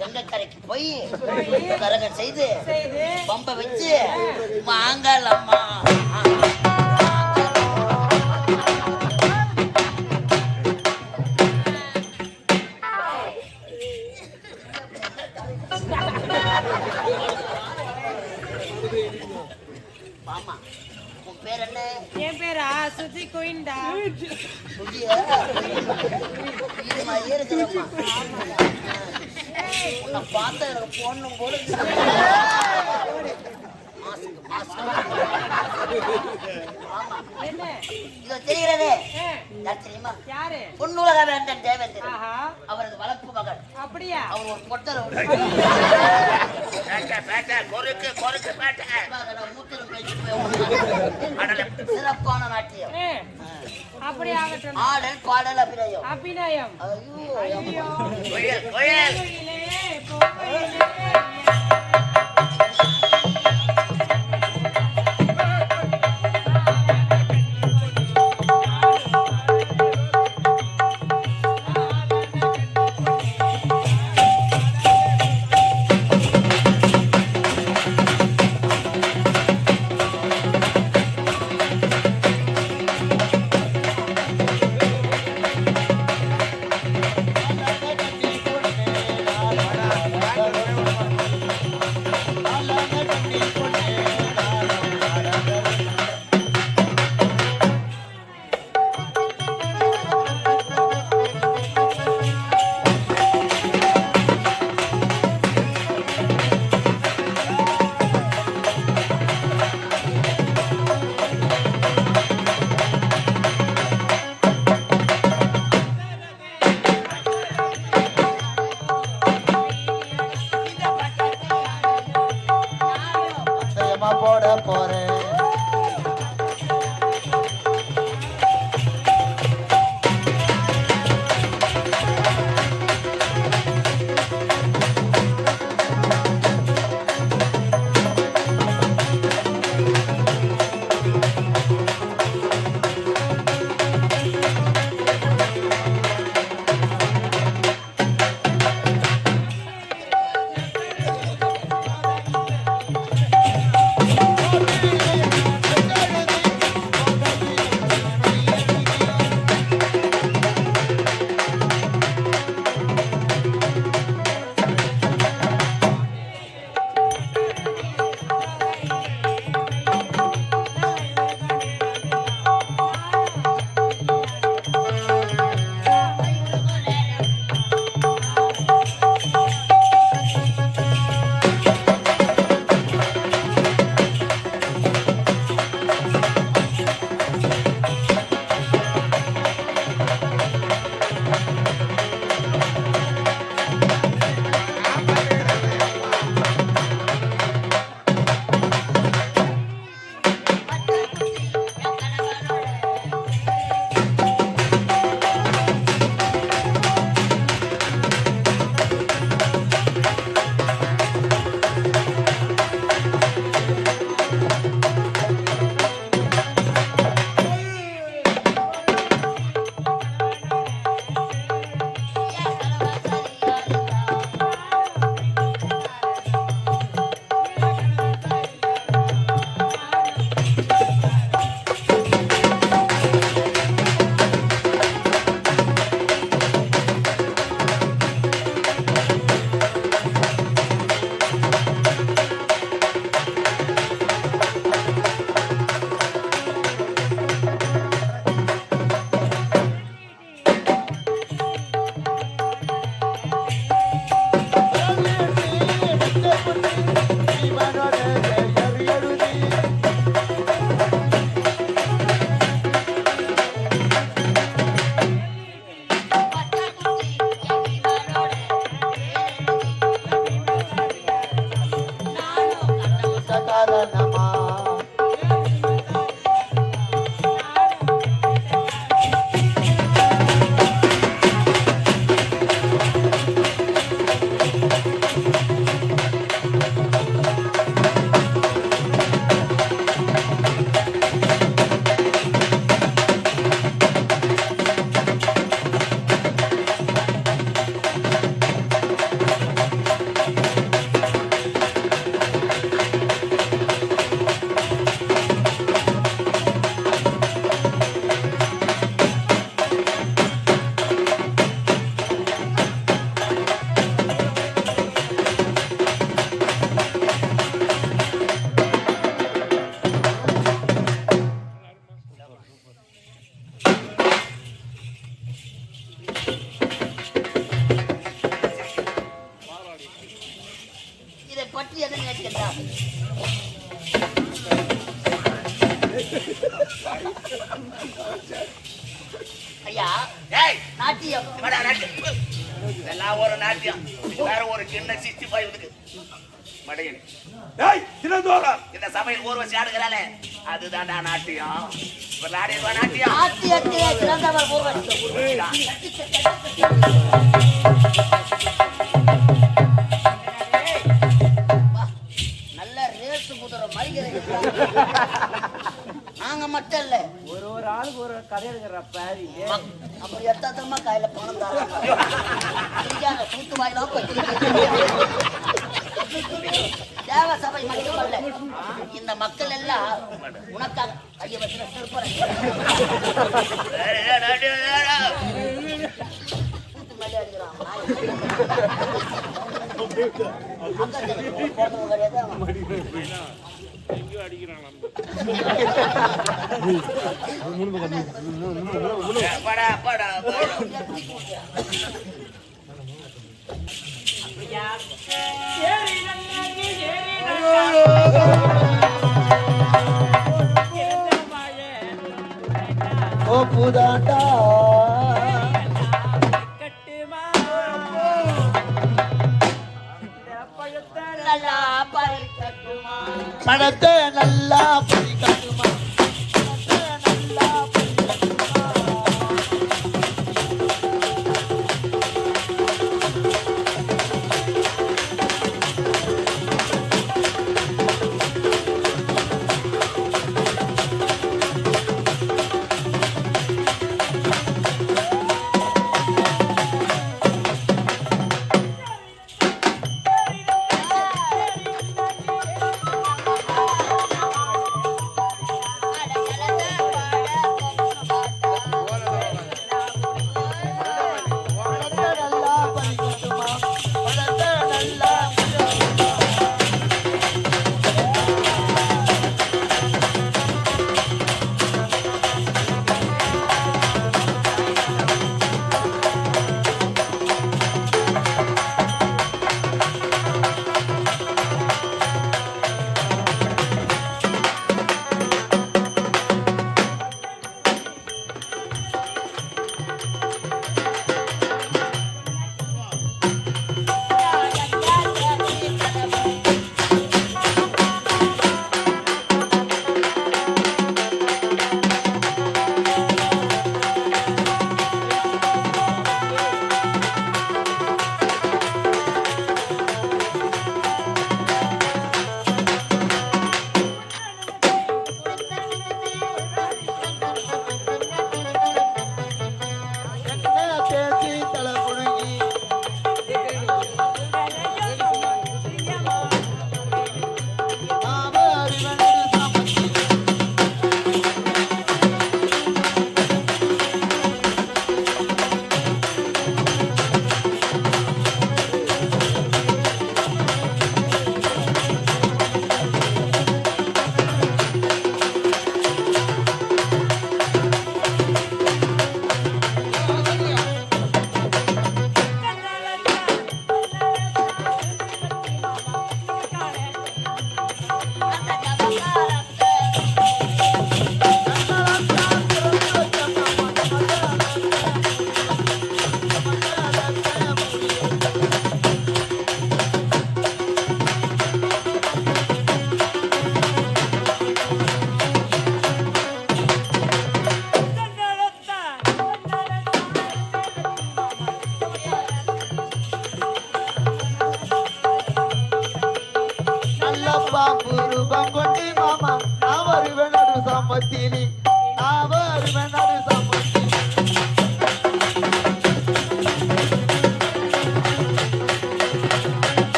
கங்கைக்கரைக்கு போய் கரகம் செய்து பம்ப வச்சு வாங்கல் அம்மா. மாமா உன் பேர் என்ன? என் பேரா சுஜி கோயின்டா. சுஜியா? இது மாதிரியே இருக்குதம்மா. உன்னை பார்த்தா எனக்கு பொண்ணும் போல தெரிகிறதே. தெரியுமா? யாரு? பொன்னுலக வேந்தன் தேவேந்திரன். அவரது வளர்ப்பு மகன். அப்படியா? அவர் ஒரு பொட்டல் சிறப்பான நாட்டியம். அப்படி ஆகட்டும். ஆடல் பாடல் அபிநயம். அபிநயம். ஐயோ ஐயா நாட்டியம் எல்லாம் ஒரு நாட்டியம் வேற ஒரு சின்ன 65 இதுக்கு மடையன் இந்த சபையில் ஊர்வசி ஆடுகிறாளே அதுதான்டா நாட்டியம் நாட்டியம் நாட்டியத்திலே சிறந்தவர் ஊர்வசி. நல்ல ரேசு குதிரை மரியாதை. நாங்க மட்டும் இல்ல ஒரு ஆளுக்கு ஒரு கதை எடுக்கிற பாரி அப்படி எத்தாத்தமா கையில பணம் தராங்க. கூத்து வாயிலாம் தேவ சபை மட்டுமல்ல, இந்த மக்கள் எல்லாம் உனக்காக கையை வச்சு பூதாண்டா பணத்தை நல்லா பறிக்கட்டுமா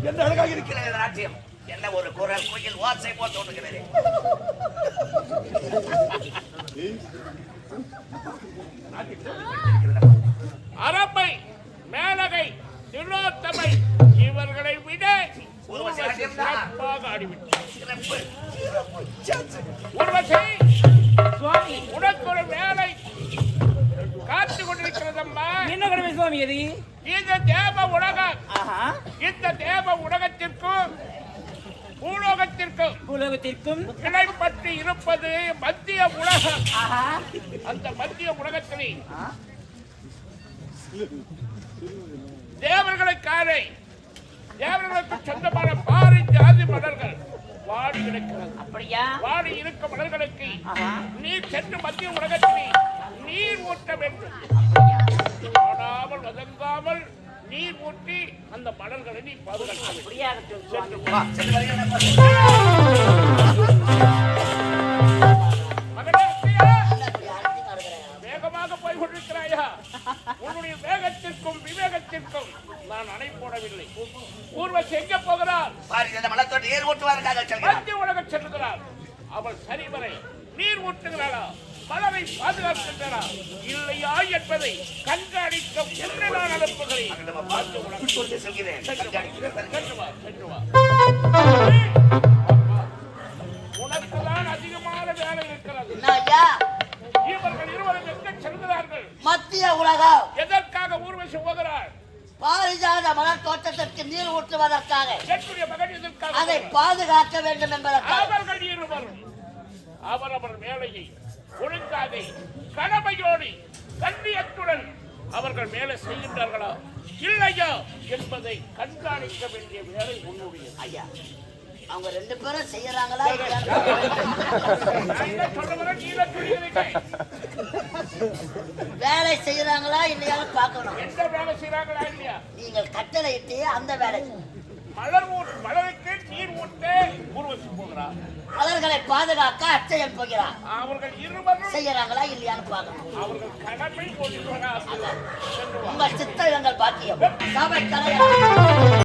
என்ன அழகாக இருக்கிறது நாட்டியம். என்ன ஒரு குரல் குயில் ஓசை போட்டு விடுகிறது. அரபை, மேலகை, திலோத்தமை இவர்களை விட ஊர்வசி சிறப்பாக ஆடிவிட்டார். ஊர்வசி, சுவாமி உனக்கு ஒரு வேலை காத்து கொண்டிருக்கிறதம்மா. என்ன கடமை சுவாமி எது? இந்த தேவ உலகம், ஆஹா, இந்த தேவ உலகத்திற்கும் பூலோகத்திற்கும் உலகத்திற்கும் இடைப்பட்டு இருப்பது மத்திய உலகம். ஆஹா, அந்த மத்திய உலகத்திலே ஆ, தேவர்களுக்காரை தேவர்களுக்கு சொந்தமான பாரி ஜாதி மலர்கள் வாடி கிடக்கிறது. அப்படியா? வாடி இருக்கும் மலர்களுக்கு ஆஹா, நீர் சென்று மத்திய உலகத்திலே நீர் ஊட்ட வேண்டும். ஓடாமல் வதங்காமல் நீர் ஊட்டி அந்த மலர்களை நீ பாதுகாக்க வேண்டும். அப்படியாகட்டும் சுவாமி. வா, சென்று வருகிறேன். மகனே, அப்படியா? இப்படி அழைத்து வருகிறேன். வேகமாக போய் கொண்டிருக்கிறாயா? உன்னுடைய வேகத்திற்கும் விவேகத்திற்கும் நான் அணை போடவில்லை. ஊர்வசி எங்கே போகிறார்? பாரிஜாத மலத்தோடு ஏர் ஓட்டுவதற்காக செல்கிறார். மத்திய உலகம் செல்லுகிறார். அவள் சரிவரை நீர் ஊட்டுகிறாளா, மலரை பாதுகாக்கின்றனா இல்லையா என்பதை கண்காணிக்க என்று நான் அனுப்புகிறேன். மத்திய உலகம் கொண்டு செல்கிறேன். கண்காணிக்கிறேன். சென்று வா, சென்று வா. உனக்குதான் அதிகமான வேலை இருக்கிறது. என்ன ஐயா? இவர்கள் இருவரும் எங்கே செல்கிறார்கள்? மத்திய உலகம் எதற்காக ஊர்வசி போகிறார்? பாரிஜாத மலர் தோட்டத்திற்கு நீர் ஊற்றுவதற்காக, என்னுடைய மகன் எதற்காக அதை போகிறார்? பாதுகாக்க வேண்டும் என்பதற்காக. அவர்கள் இருவரும் அவரவர் வேலையை ஒழுங்காக கடமையோடு கண்ணியத்துடன் அவர்கள் மேலே செய்கின்றார்களா இல்லையா என்பதை கண்காணிக்க வேண்டிய வேலை உன்னுடைய. ஐயா, அவங்க ரெண்டு பேரும் செய்யறாங்களா இல்லையான்னு நான் என்ன சொல்ல வரேன், நீ தான் புரிகிறீர்கள். வேலை செய்யறாங்களா இல்லையான்னு பார்க்கணும். எந்த வேலை செய்யறாங்களா இல்லையா? நீங்கள் கட்டளை இட்டு அந்த வேலை, மலருக்கு நீர் ஊட்ட ஊர்வசி போகிறார். மலர்களை பாதுகாக்க அச்சையன் போகிறார். அவர்கள் இருவரும் செய்யறாங்களா இல்லையான்னு பார்க்கணும். அவர்கள் கடமை போடுகிறார்கள். உங்கள் சித்தம் எங்கள் பாக்கியம். சபை தலைவர்